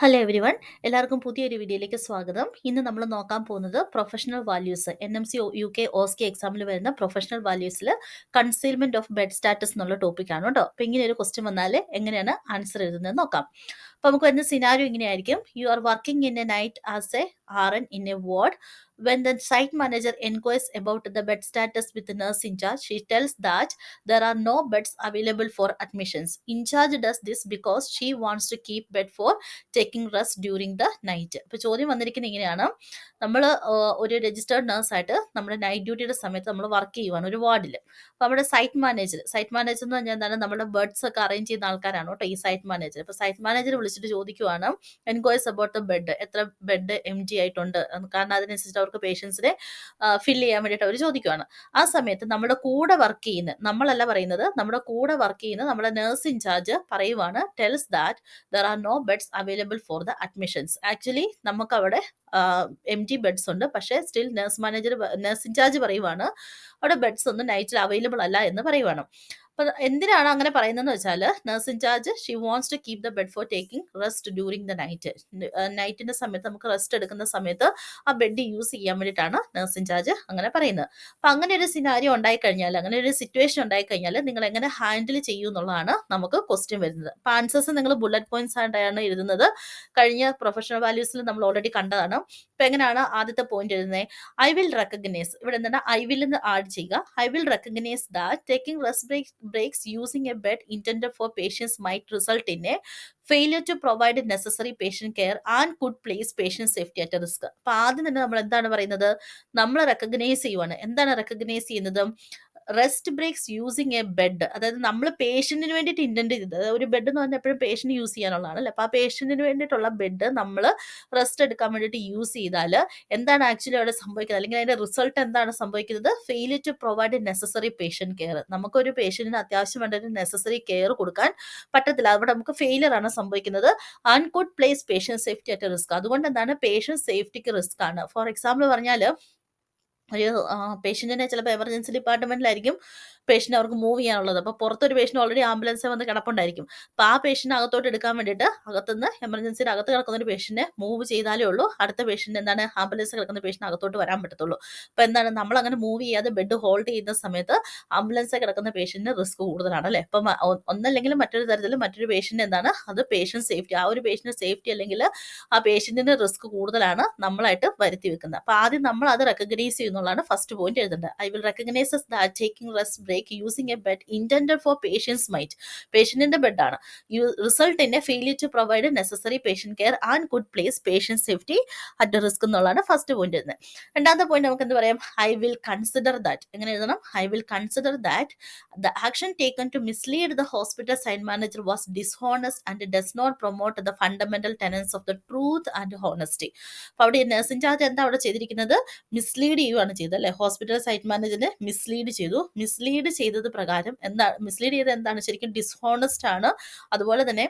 Hello every one, എല്ലാവർക്കും പുതിയൊരു വീഡിയോയിലേക്ക് സ്വാഗതം. ഇന്ന് നമ്മൾ നോക്കാൻ പോകുന്നത് professional values. NMC UK OSCE എക്സാമിൽ വരുന്ന പ്രൊഫഷണൽ വാല്യൂസിൽ കൺസീൽമെന്റ് ഓഫ് ബെഡ് സ്റ്റാറ്റസ് എന്നുള്ള ടോപ്പിക്കാണ് കേട്ടോ. അപ്പോൾ ഇങ്ങനെ ഒരു ക്വസ്റ്റ്യൻ വന്നാൽ എങ്ങനെയാണ് ആൻസർ എഴുതുന്നത് നോക്കാം. അപ്പോൾ നമുക്ക് വരുന്ന സിനാരിയോ ഇങ്ങനെയായിരിക്കും. You are working in A night as A RN in a ward. When the site manager inquires about the bed status with the nurse in charge, she tells that there are no beds available for admissions. In charge does this because she wants to keep bed for taking rest during the night. ഇപ്പോൾ ചോദ്യം വന്നിരിക്കുന്നത് ഇങ്ങനെയാണ്. നമ്മൾ ഒരു registered നേഴ്സായിട്ട് നമ്മുടെ night ഡ്യൂട്ടിയുടെ സമയത്ത് നമ്മൾ work ചെയ്യുവാണ് ഒരു വാർഡിൽ. അപ്പോൾ നമ്മുടെ സൈറ്റ് മാനേജർ എന്ന് പറഞ്ഞാൽ എന്താണ്, നമ്മുടെ ബെഡ്സ് ഒക്കെ അറേഞ്ച് ചെയ്യുന്ന ആൾക്കാരാണ് കേട്ടോ ഈ സൈറ്റ് മാനേജർ. അപ്പോൾ സൈറ്റ് മാനേജർ വിളിച്ചിട്ട് ചോദിക്കുവാണ് എൻക്വയർസ് അബൌട്ട് ദ ബെഡ്, എത്ര ബെഡ് MG ആയിട്ടുണ്ട്, കാരണം അതിനനുസരിച്ച് അവർക്ക് പേഷ്യൻസിനെ ഫില്ല് ചെയ്യാൻ വേണ്ടിയിട്ട് അവർ ചോദിക്കുവാണ്. ആ സമയത്ത് നമ്മുടെ കൂടെ വർക്ക് ചെയ്യുന്ന, നമ്മളല്ല പറയുന്നത്, നമ്മുടെ കൂടെ വർക്ക് ചെയ്യുന്ന നമ്മുടെ നേഴ്സ് ഇൻചാർജ് പറയുവാണ് tells that there are no beds available for the admissions. Actually നമുക്ക് അവിടെ MG ബെഡ്സ് ഉണ്ട്, പക്ഷേ സ്റ്റിൽ നേഴ്സ് ഇൻചാർജ് പറയുവാണ് അവിടെ ബെഡ്സ് ഒന്നും നൈറ്റിൽ അവൈലബിൾ അല്ല എന്ന് പറയുവാണ്. അപ്പോൾ എന്തിനാണ് അങ്ങനെ പറയുന്നതെന്ന് വെച്ചാൽ, nurse in-charge she wants to keep the bed for taking rest during the night. നൈറ്റിന്റെ സമയത്ത് നമുക്ക് റെസ്റ്റ് എടുക്കുന്ന സമയത്ത് ആ ബെഡ് യൂസ് ചെയ്യാൻ വേണ്ടിയിട്ടാണ് നേഴ്സ് ഇൻചാർജ് അങ്ങനെ പറയുന്നത്. അപ്പം അങ്ങനെ ഒരു സിനാരിയോ ഉണ്ടായിക്കഴിഞ്ഞാൽ, അങ്ങനെ ഒരു സിറ്റുവേഷൻ ഉണ്ടായിക്കഴിഞ്ഞാൽ നിങ്ങൾ എങ്ങനെ ഹാൻഡിൽ ചെയ്യും എന്നുള്ളതാണ് നമുക്ക് ക്വസ്റ്റ്യൻ വരുന്നത്. അപ്പം ആൻസേഴ്സ് നിങ്ങൾ ബുള്ളറ്റ് പോയിന്റ്സ് ആയിട്ടാണ് എഴുതുന്നത്. കഴിഞ്ഞ പ്രൊഫഷണൽ വാല്യൂസിൽ നമ്മൾ ഓൾറെഡി കണ്ടതാണ്. ഇപ്പം എങ്ങനെയാണ് ആദ്യത്തെ പോയിന്റ് എഴുതുന്നത്? ഐ വിൽ റെക്കഗ്നൈസ്, ഇവിടെ എന്താണ് ഐ വിൽ എന്ന് ആഡ് ചെയ്യുക. I will recognise that taking rest breaks using a bed intended for patients might result in a failure to provide necessary patient care and could place patient safety at risk. അപ്പൊ ആദ്യം തന്നെ നമ്മൾ എന്താണ് പറയുന്നത്? നമ്മൾ recognise ചെയ്യുവാണ്. എന്താണ് recognise ചെയ്യുന്നത്? Rest breaks using a bed, അതായത് നമ്മൾ പേഷ്യന്റിന് വേണ്ടിയിട്ട് ഇന്റന്റ് ചെയ്തത്, ഒരു ബെഡ് എന്ന് പറഞ്ഞാൽ എപ്പോഴും പേഷ്യന്റ് യൂസ് ചെയ്യാനുള്ളതാണ് അല്ലേ. അപ്പോൾ ആ പേഷ്യന്റിന് വേണ്ടിയിട്ടുള്ള ബെഡ് നമ്മൾ റെസ്റ്റ് എടുക്കാൻ വേണ്ടിയിട്ട് യൂസ് ചെയ്താൽ എന്താണ് ആക്ച്വലി അവിടെ സംഭവിക്കുന്നത്, അല്ലെങ്കിൽ അതിന്റെ റിസൾട്ട് എന്താണ് സംഭവിക്കുന്നത്? Failure to provide necessary patient care. നമുക്കൊരു പേഷ്യന്റിന് അത്യാവശ്യം വേണ്ട ഒരു നെസസറി കെയർ കൊടുക്കാൻ പറ്റത്തില്ല, അവിടെ നമുക്ക് ഫെയിലിയർ ആണ് സംഭവിക്കുന്നത്. And could place patient safety at risk. അതുകൊണ്ട് എന്താണ്, പേഷ്യന്റ് സേഫ്റ്റിക്ക് റിസ്ക് ആണ്. ഫോർ എക്സാമ്പിൾ പറഞ്ഞാൽ, ഒരു പേഷ്യന്റിനെ ചിലപ്പോൾ എമർജൻസി ഡിപ്പാർട്ട്മെന്റിലായിരിക്കും പേഷ്യന്റ് അവർക്ക് മൂവ് ചെയ്യാനുള്ളത്. അപ്പോൾ പുറത്തൊരു പേഷ്യന്റ് ഓൾറെഡി ആംബുലൻസ് വന്ന് കിടപ്പുണ്ടായിരിക്കും. അപ്പോൾ ആ പേഷ്യന്റ് അകത്തോട്ട് എടുക്കാൻ വേണ്ടിയിട്ട് അകത്തുനിന്ന് എമർജൻസിയുടെ അകത്ത് കിടക്കുന്ന ഒരു പേഷ്യന്റിനെ മൂവ് ചെയ്താലേ ഉള്ളൂ അടുത്ത പേഷ്യന്റ് എന്താണ്, ആംബുലൻസ് കിടക്കുന്ന പേഷ്യന്റ് അകത്തോട്ട് വരാൻ പറ്റത്തുള്ളൂ. അപ്പോൾ എന്താണ്, നമ്മൾ അങ്ങനെ മൂവ് ചെയ്യാതെ ബെഡ് ഹോൾഡ് ചെയ്യുന്ന സമയത്ത് ആംബുലൻസിൽ കിടക്കുന്ന പേഷ്യന്റിന് റിസ്ക് കൂടുതലാണ് അല്ലേ. അപ്പം ഒന്നല്ലെങ്കിൽ മറ്റൊരു തരത്തിൽ മറ്റൊരു പേഷ്യന്റ് എന്താണ്, അത് പേഷ്യന്റ് സേഫ്റ്റി, ആ ഒരു പേഷ്യന്റ് സേഫ്റ്റി അല്ലെങ്കിൽ ആ പേഷ്യന്റിന് റിസ്ക് കൂടുതലാണ് നമ്മളായിട്ട് വരുത്തി വെക്കുന്നത്. അപ്പോൾ ആദ്യം നമ്മൾ അത് റെക്കഗ്നൈസ് ചെയ്യുന്നതാണ് ഫസ്റ്റ് പോയിന്റ് എഴുതേണ്ടത്. I will recognise that taking rest break using a bed intended for patients might, പേഷ്യന്റിന്റെ ബെഡാണ്, result in a failure to provide necessary patient care and could place patient safety at risk എന്നുള്ളതാണ് first point എഴുതുന്നത്. രണ്ടാമത്തെ point നമുക്ക് എന്ത് പറയാം? I will consider that. എങ്ങനെ എഴുതണം? I will consider that the action taken to mislead the hospital site manager was dishonest and does not promote the fundamental tenets of the truth and honesty. അപ്പോൾ അവിടെ nurse in charge എന്താ അവിടെ ചെയ്തിരിക്കുന്നത്? Mislead ചെയ്യുകയാണ് ചെയ്തത് അല്ലെ. ഹോസ്പിറ്റൽ സൈറ്റ് മാനേജറിനെ മിസ്ലീഡ് ചെയ്തു. Mislead ചെയ്തത് പ്രകാരം എന്താണ്, മിസ്ലീഡ് ചെയ്തത് എന്താണ്, ശരിക്കും ഡിസ്ഹോണസ്റ്റ് ആണ്. അതുപോലെ തന്നെ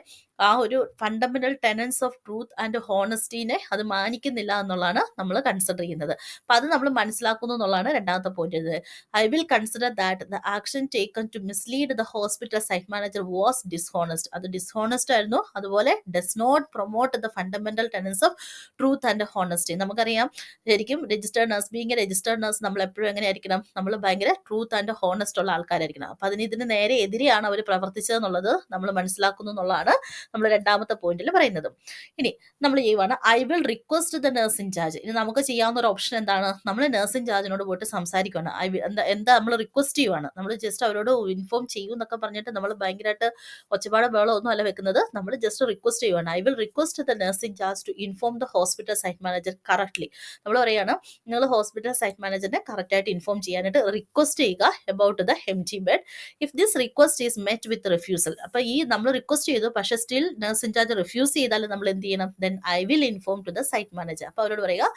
ആ ഒരു fundamental tenets of truth and ഹോണസ്റ്റിനെ അത് മാനിക്കുന്നില്ല എന്നുള്ളതാണ് നമ്മൾ കൺസിഡർ ചെയ്യുന്നത്. അപ്പൊ അത് നമ്മൾ മനസ്സിലാക്കുന്നു എന്നുള്ളതാണ് രണ്ടാമത്തെ point. I will consider that the action taken to mislead the hospital site manager was dishonest. അത് ഡിസ്ഹോണസ്റ്റ് ആയിരുന്നു. അതുപോലെ does not promote the fundamental tenets of truth and honesty. നമുക്കറിയാം ശരിക്കും registered nurse, being a registered nurse നമ്മൾ എപ്പോഴും എങ്ങനെയായിരിക്കണം, നമ്മൾ ഭയങ്കര ട്രൂത്ത് ആൻഡ് ഹോണസ്റ്റ് ഉള്ള ആൾക്കാരായിരിക്കണം. അപ്പൊ ഇതിന് നേരെ എതിരെയാണ് അവർ പ്രവർത്തിച്ചതെന്നുള്ളത് നമ്മൾ മനസ്സിലാക്കുന്നു എന്നുള്ളതാണ് നമ്മൾ രണ്ടാമത്തെ പോയിന്റിൽ പറയുന്നത്. ഇനി നമ്മൾ ചെയ്യുവാണ് I will request the nurse in charge. ഇനി നമുക്ക് ചെയ്യാവുന്ന ഒരു ഓപ്ഷൻ എന്താണ്, നമ്മൾ നഴ്സ് ഇൻചാർജിനോട് പോയിട്ട് സംസാരിക്കുകയാണ്. എന്താ നമ്മൾ റിക്വസ്റ്റ് ചെയ്യുവാണ്, നമ്മൾ ജസ്റ്റ് അവരോട് ഇൻഫോം ചെയ്യൂ എന്നൊക്കെ പറഞ്ഞിട്ട് നമ്മൾ ഭയങ്കരമായിട്ട് ഒച്ചപ്പാട് ബഹളം ഒന്നും അല്ല വെക്കുന്നത്, നമ്മൾ ജസ്റ്റ് റിക്വസ്റ്റ് ചെയ്യുവാണ്. I will request the nurse in charge to inform the hospital site manager correctly. നമ്മൾ പറയുകയാണ് നിങ്ങൾ ഹോസ്പിറ്റൽ സൈറ്റ് മാനേജറിനെ കറക്റ്റ് ആയിട്ട് ഇൻഫോം ചെയ്യാനായിട്ട് റിക്വസ്റ്റ് ചെയ്യുക about the MG bed. If this request is met with refusal. അപ്പൊ ഈ നമ്മൾ റിക്വസ്റ്റ് ചെയ്തു പക്ഷെ സ്റ്റിൽ നഴ്സ് ഇൻചാർജ് റിഫ്യൂസ് ചെയ്താൽ നമ്മൾ എന്ത് ചെയ്യണം? Then I will inform to the site manager. അപ്പൊ അവരോട് പറയുക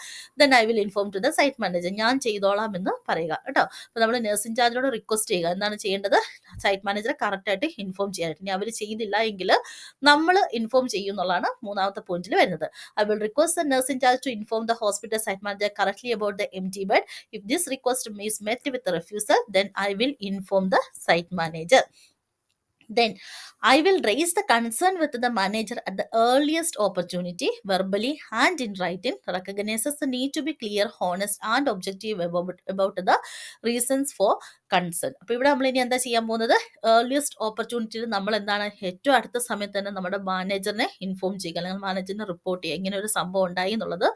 then I will inform to the site manager, ഞാൻ ചെയ്തോളാം എന്ന് പറയുക കേട്ടോ. അപ്പൊ നമ്മൾ നഴ്സ് ഇൻചാർജിനോട് റിക്വസ്റ്റ് ചെയ്യുക. എന്താണ് ചെയ്യേണ്ടത്? സൈറ്റ് മാനേജറെ കറക്റ്റ് ആയിട്ട് ഇൻഫോം ചെയ്യാനായിട്ട്. ഇനി അവർ ചെയ്തില്ല എങ്കിൽ നമ്മൾ ഇൻഫോം ചെയ്യും എന്നുള്ളതാണ് മൂന്നാമത്തെ പോയിന്റിൽ വരുന്നത്. I will request the nurse in charge to inform the hospital site manager correctly about the MG bed. If this request is met with refusal then I will inform the site manager. Then I will raise the concern with the manager at the earliest opportunity, verbally and in writing, recognizes the need to be clear, honest and objective about the reasons for concern. അപ്പോൾ ഇവിടെ നമ്മൾ ഇനി എന്താ ചെയ്യാൻ പോകുന്നത്, earliest ഓപ്പർച്യൂണിറ്റിയിൽ നമ്മൾ എന്താണ് ഏറ്റവും അടുത്ത സമയത്ത് തന്നെ നമ്മുടെ മാനേജറിനെ ഇൻഫോം ചെയ്യുക, അല്ലെങ്കിൽ മാനേജറിനെ റിപ്പോർട്ട് ചെയ്യുക, ഇങ്ങനെ ഒരു സംഭവം ഉണ്ടായി എന്നുള്ളത്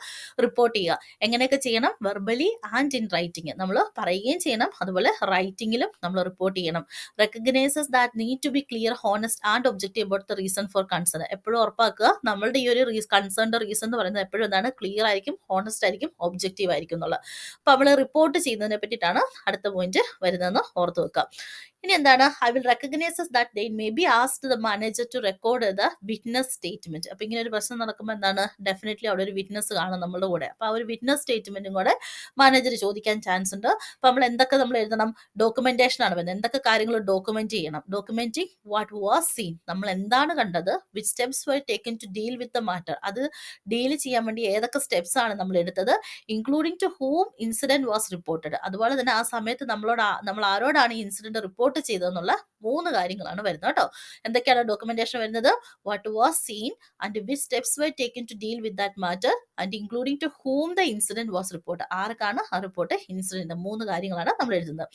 റിപ്പോർട്ട് ചെയ്യുക. എങ്ങനെയൊക്കെ ചെയ്യണം, വെർബലി ആൻഡ് ഇൻ റൈറ്റിംഗ് നമ്മൾ പറയുകയും ചെയ്യണം, അതുപോലെ റൈറ്റിംഗിലും നമ്മൾ റിപ്പോർട്ട് ചെയ്യണം. Recognises that need to be clear, honest and objective about the reason for concern. എപ്പോഴും ഉറപ്പാക്കുക നമ്മളുടെ ഈ ഒരു കൺസേണിന്റെ റീസൺ എന്ന് പറയുന്നത് എപ്പോഴും എന്താണ്, ക്ലിയർ ആയിരിക്കും, ഹോണസ്റ്റ് ആയിരിക്കും, ഒബ്ജക്റ്റീവ് ആയിരിക്കും എന്നുള്ളത്. അപ്പോൾ നമ്മൾ റിപ്പോർട്ട് ചെയ്യുന്നതിനെ പറ്റിയിട്ടാണ് അടുത്ത പോയിന്റ് വരുന്നതെന്ന് ഓർത്ത് വെക്കുക. ഇനി എന്താണ്, I will recognises that they may be asked the manager to record the witness statement. അപ്പൊ ഇങ്ങനെ ഒരു പ്രശ്നം നടക്കുമ്പോൾ എന്താണ്, ഡെഫിനറ്റ്ലി അവിടെ ഒരു വിറ്റ്നസ് കാണും നമ്മളുടെ കൂടെ. അപ്പൊ ആ ഒരു വിറ്റ്നസ് സ്റ്റേറ്റ്മെന്റും കൂടെ മാനേജർ ചോദിക്കാൻ ചാൻസ് ഉണ്ട്. അപ്പൊ നമ്മൾ എന്തൊക്കെ നമ്മൾ എഴുതണം, ഡോക്യുമെന്റേഷൻ ആണ് വരുന്നത്, എന്തൊക്കെ കാര്യങ്ങൾ ഡോക്യുമെന്റ് ചെയ്യണം. ഡോക്യുമെന്റിങ് വാട്ട് വാസ് സീൻ, നമ്മൾ എന്താണ് കണ്ടത്, which steps were taken to deal with the matter, അത് ഡീൽ ചെയ്യാൻ വേണ്ടി ഏതൊക്കെ സ്റ്റെപ്സ് ആണ് നമ്മൾ എടുത്തത്, including to whom incident was reported. അതുപോലെ തന്നെ ആ സമയത്ത് നമ്മൾ ആരോടാണ് ഈ ഇൻസിഡന്റ് റിപ്പോർട്ട് ചെയ്തതെന്നുള്ള 3 കാര്യങ്ങളാണ് വരുന്നത് കേട്ടോ. എന്തൊക്കെയാണ് ഡോക്യുമെന്റേഷൻ വരുന്നത്, what was seen and which steps were taken to deal with that matter and including to whom the incident was report, ആർക്കാണ് ആ റിപ്പോർട്ട് ഇൻസിഡന്റ്, 3 കാര്യങ്ങളാണ് നമ്മൾ എഴുതുന്നത്.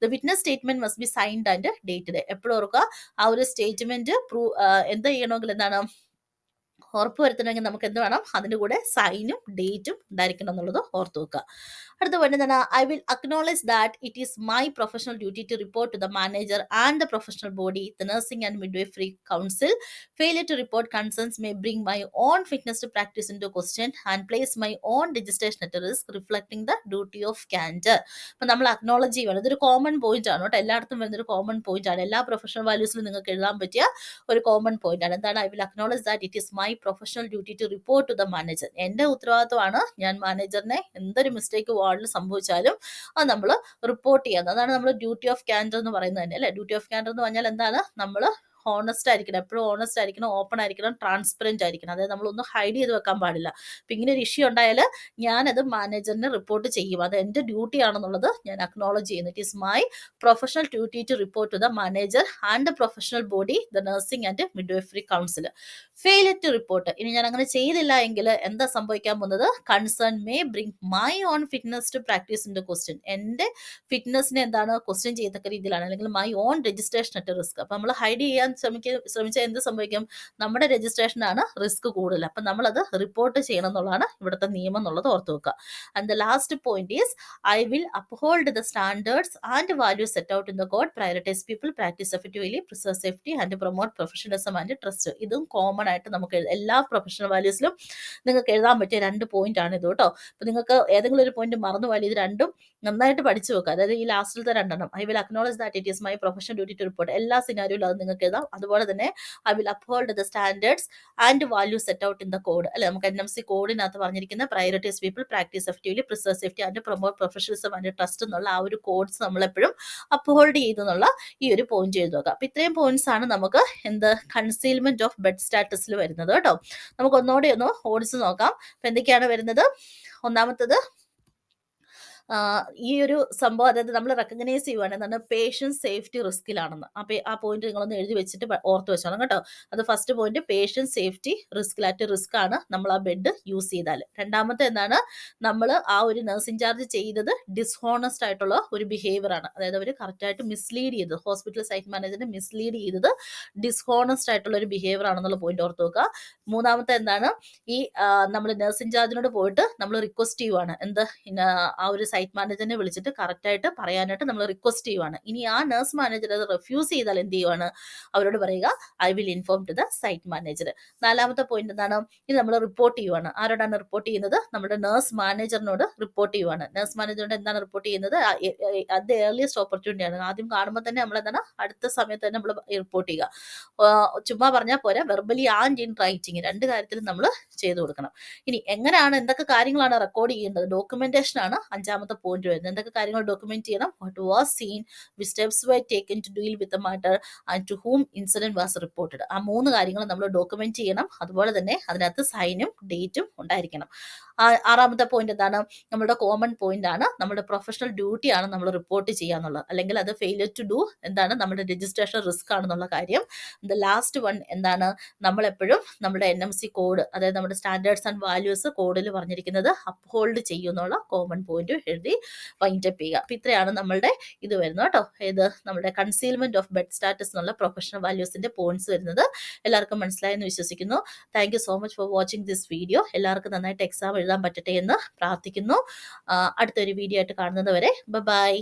The witness statement must be signed and dated. എപ്പോഴും ഓർക്കുക ആ ഒരു statement എന്ത് ചെയ്യണമെങ്കിൽ എന്താണ്, ഉറപ്പുവരുത്തണമെങ്കിൽ നമുക്ക് എന്ത് വേണം, അതിൻ്റെ കൂടെ സൈനും ഡേറ്റും ഉണ്ടായിരിക്കണം എന്നുള്ളത് ഓർത്ത് വെക്കുക. അടുത്ത പോയിന്റ് എന്താണ്, I will acknowledge that it is my professional duty to report to the manager and the professional body, the nursing and midwifery council. Failure to report concerns may bring my own fitness to practise into question and place my own registration at risk, reflecting the duty of candour. അപ്പം നമ്മൾ acknowledge ചെയ്യണം, ഇതൊരു common point ആണ് കേട്ടോ, എല്ലായിടത്തും വരുന്നൊരു common point ആണ്, എല്ലാ പ്രൊഫഷണൽ വാല്യൂസിലും നിങ്ങൾക്ക് എഴുതാൻ പറ്റിയ ഒരു കോമൺ പോയിന്റ് ആണ്. എന്താണ്, I will acknowledge that it is my professional duty to report to the manager. എന്റെ ഉത്തരവാദിത്വമാണ് ഞാൻ മാനേജറിനെ എന്തൊരു മിസ്റ്റേക്ക് വാർഡിൽ സംഭവിച്ചാലും അത് നമ്മൾ റിപ്പോർട്ട് ചെയ്യുന്നത്. അതാണ് നമ്മൾ ഡ്യൂട്ടി ഓഫ് കാൻഡർ എന്ന് പറയുന്നത് തന്നെ അല്ലെ. ഡ്യൂട്ടി ഓഫ് കാൻഡർ എന്ന് പറഞ്ഞാൽ എന്താണ്, നമ്മൾ ഹോണസ്റ്റ് ആയിരിക്കണം, എപ്പോഴും ഹോണസ്റ്റ് ആയിരിക്കണം, ഓപ്പൺ ആയിരിക്കണം, ട്രാൻസ്പെറന്റ് ആയിരിക്കണം. അതായത് നമ്മളൊന്നും ഹൈഡ് ചെയ്ത് വെക്കാൻ പാടില്ല. അപ്പം ഇങ്ങനെ ഒരു ഇഷ്യൂ ഉണ്ടായാൽ ഞാനത് മാനേജറിനെ റിപ്പോർട്ട് ചെയ്യും, അത് എൻ്റെ ഡ്യൂട്ടി ആണെന്നുള്ളത് ഞാൻ അക്നോളജ് ചെയ്യുന്നു. It is my professional duty to report to the manager and the professional body, the nursing and midwifery council. Failure to report, ഇനി ഞാൻ അങ്ങനെ ചെയ്തില്ല എങ്കിൽ എന്താ സംഭവിക്കാൻ പോകുന്നത്, concern may bring my own fitness to practise in the question, എൻ്റെ ഫിറ്റ്നസിനെ എന്താണ് ക്വസ്റ്റ്യൻ ചെയ്യത്തക്ക രീതിയിലാണ്, അല്ലെങ്കിൽ my own registration at risk. അപ്പം നമ്മൾ ഹൈഡ് ചെയ്യാൻ ശ്രമിച്ചാൽ എന്ത് സംഭവിക്കും, നമ്മുടെ രജിസ്ട്രേഷനാണ് റിസ്ക് കൂടുതൽ. അപ്പം നമ്മളത് റിപ്പോർട്ട് ചെയ്യണം എന്നുള്ളതാണ് ഇവിടുത്തെ നിയമം എന്നുള്ളത് ഓർത്ത് വെക്കുക. And the last point is I will uphold the standards and values set out in the code, prioritise people, practise effectively, preserve safety and promote professionalism and trust. ഇതും കോമൺ ആയിട്ട് നമുക്ക് എല്ലാ പ്രൊഫഷണൽ വാല്യൂസിലും നിങ്ങൾക്ക് എഴുതാൻ പറ്റിയ 2 പോയിന്റ് ആണ് ഇത് കേട്ടോ. അപ്പൊ നിങ്ങൾക്ക് ഏതെങ്കിലും ഒരു പോയിന്റ് മറന്നു പോയാൽ ഇത് രണ്ടും നന്നായിട്ട് പഠിച്ചു വെക്കുക. അതായത് ഈ ലാസ്റ്റിലത്തെ 2 I will acknowledge that it is my professional duty to report, എല്ലാ സിനാരിയോയിലും അത് നിങ്ങൾക്ക് എഴുതാം. അതുപോലെ തന്നെ I will uphold the standards and values set out in the code അല്ലെ, നമുക്ക് NMC കോഡിനകത്ത് പറഞ്ഞിരിക്കുന്ന prioritise people, practise effectively, preserve safety and promote professionalism and trust എന്നുള്ള ആ ഒരു കോഡ്സ് നമ്മളെപ്പോഴും അപ്ഹോൾഡ് ചെയ്തെന്നുള്ള ഈ ഒരു പോയിന്റ് ചെയ്ത് നോക്കാം. അപ്പൊ ഇത്രയും പോയിന്റ്സ് ആണ് നമുക്ക് എന്ത് കൺസീൽമെന്റ് ഓഫ് ബെഡ് സ്റ്റാറ്റസിൽ വരുന്നത് കേട്ടോ. നമുക്ക് ഒന്നുകൂടെ ഒന്ന് ഓടിച്ച് നോക്കാം. അപ്പൊ എന്തൊക്കെയാണ് വരുന്നത്, ഒന്നാമത്തത് ഈ ഒരു സംഭവം, അതായത് നമ്മൾ റെക്കഗ്നൈസ് ചെയ്യുവാണ് എന്താണ്, പേഷ്യൻസ് സേഫ്റ്റി റിസ്കിലാണെന്ന്. ആ പോയിന്റ് നിങ്ങളൊന്ന് എഴുതി വെച്ചിട്ട് ഓർത്ത് വെച്ചോണം കേട്ടോ. അത് first point, patients safety risk ആണ് നമ്മൾ ആ ബെഡ് യൂസ് ചെയ്താൽ. രണ്ടാമത്തെ എന്താണ്, നമ്മൾ ആ ഒരു നഴ്സ് ഇൻചാർജ് ചെയ്തത് ഡിസ്ഹോണസ്റ്റ് ആയിട്ടുള്ള ഒരു ബിഹേവിയർ ആണ്, അതായത് അവർ കറക്റ്റായിട്ട് മിസ്ലീഡ് ചെയ്തത്, ഹോസ്പിറ്റൽ സൈറ്റ് മാനേജറിനെ മിസ്ലീഡ് ചെയ്തത് ഡിസ്ഹോണസ്റ്റ് ആയിട്ടുള്ള ഒരു ബിഹേവിയർ ആണെന്നുള്ള പോയിന്റ് ഓർത്ത് വെക്കുക. മൂന്നാമത്തെ എന്താണ്, ഈ നമ്മൾ നഴ്സ് ഇൻചാർജിനോട് പോയിട്ട് നമ്മൾ റിക്വസ്റ്റ് ചെയ്യുവാണ്, എന്ത് ആ ഒരു സൈറ്റ് മാനേജറിനെ വിളിച്ചിട്ട് കറക്റ്റായിട്ട് പറയാനായിട്ട് നമ്മൾ റിക്വസ്റ്റ് ചെയ്യുവാണ്. ഇനി ആ നഴ്സ് മാനേജർ അത് റിഫ്യൂസ് ചെയ്താൽ എന്ത് ചെയ്യുവാണ്, അവരോട് പറയുക I will inform to the site manager. നാലാമത്തെ പോയിന്റ് എന്താണ്, ഇത് നമ്മൾ റിപ്പോർട്ട് ചെയ്യുവാണ്. ആരോടാണ് റിപ്പോർട്ട് ചെയ്യുന്നത്, നമ്മുടെ നഴ്സ് മാനേജറിനോട് റിപ്പോർട്ട് ചെയ്യുവാണ്. നഴ്സ് മാനേജറിനോട് എന്താണ് റിപ്പോർട്ട് ചെയ്യുന്നത്, അത് ഏർലിയസ്റ്റ് ഓപ്പർച്യൂണിറ്റി ആണ്. ആദ്യം കാണുമ്പോൾ തന്നെ നമ്മൾ എന്താണ്, അടുത്ത സമയത്ത് തന്നെ നമ്മൾ റിപ്പോർട്ട് ചെയ്യുക. ചുമ്മാ പറഞ്ഞാൽ പോരാ, വെർബലി ആൻഡ് ഇൻ റൈറ്റിംഗ് 2 കാര്യത്തിലും നമ്മൾ ചെയ്തു കൊടുക്കണം. ഇനി എങ്ങനെയാണ്, എന്തൊക്കെ കാര്യങ്ങളാണ് റെക്കോർഡ് ചെയ്യേണ്ടത്, ഡോക്യുമെന്റേഷൻ ആണ് 5 6-ാമത്തെ പോയിന്റ് വരുന്നത്. എന്തൊക്കെ കാര്യങ്ങൾ ഡോക്യുമെന്റ് ചെയ്യണം? What was seen, which steps were taken to deal with the matter and to whom incident was reported. ആ 3 കാര്യങ്ങൾ നമ്മൾ ഡോക്യുമെന്റ് ചെയ്യണം. അതുപോലെ തന്നെ അതിനകത്ത് സൈനും ഡേറ്റും ഉണ്ടായിരിക്കണം. 6-ാമത്തെ പോയിന്റ് എന്താണ്? നമ്മുടെ കോമൺ പോയിന്റ് ആണ്, നമ്മുടെ പ്രൊഫഷണൽ ഡ്യൂട്ടി ആണ് നമ്മൾ റിപ്പോർട്ട് ചെയ്യാന്നുള്ളത്. അല്ലെങ്കിൽ അത് ഫെയിലിയർ ടു ഡു എന്താണ്? നമ്മുടെ രജിസ്ട്രേഷൻ റിസ്ക് ആണെന്നുള്ള കാര്യം. ദ ലാസ്റ്റ് വൺ എന്താണ്? നമ്മൾ എപ്പോഴും നമ്മുടെ NMC കോഡ്, അതായത് നമ്മുടെ സ്റ്റാൻഡേർഡ്സ് ആൻഡ് വാല്യൂസ് കോഡിൽ പറഞ്ഞിരിക്കുന്നത് അപ്ഹോൾഡ് ചെയ്യുന്നുള്ള കോമൺ പോയിന്റ് എഴുതി വൈൻഡപ്പ് ചെയ്യുക. അപ്പൊ ഇത്രയാണ് നമ്മളുടെ ഇത് വരുന്നത് കേട്ടോ. ഏത്? നമ്മുടെ കൺസീൽമെന്റ് ഓഫ് ബെഡ് സ്റ്റാറ്റസ് എന്നുള്ള പ്രൊഫഷണൽ വാല്യൂസിന്റെ പോയിന്റ്സ് വരുന്നത്. എല്ലാവർക്കും മനസ്സിലായെന്ന് വിശ്വസിക്കുന്നു. Thank you so much for watching this video. എല്ലാവർക്കും നന്നായിട്ട് എക്സാം എഴുതാൻ പറ്റട്ടെ എന്ന് പ്രാർത്ഥിക്കുന്നു. അടുത്തൊരു വീഡിയോ ആയിട്ട് കാണുന്നത് വരെ ബൈ.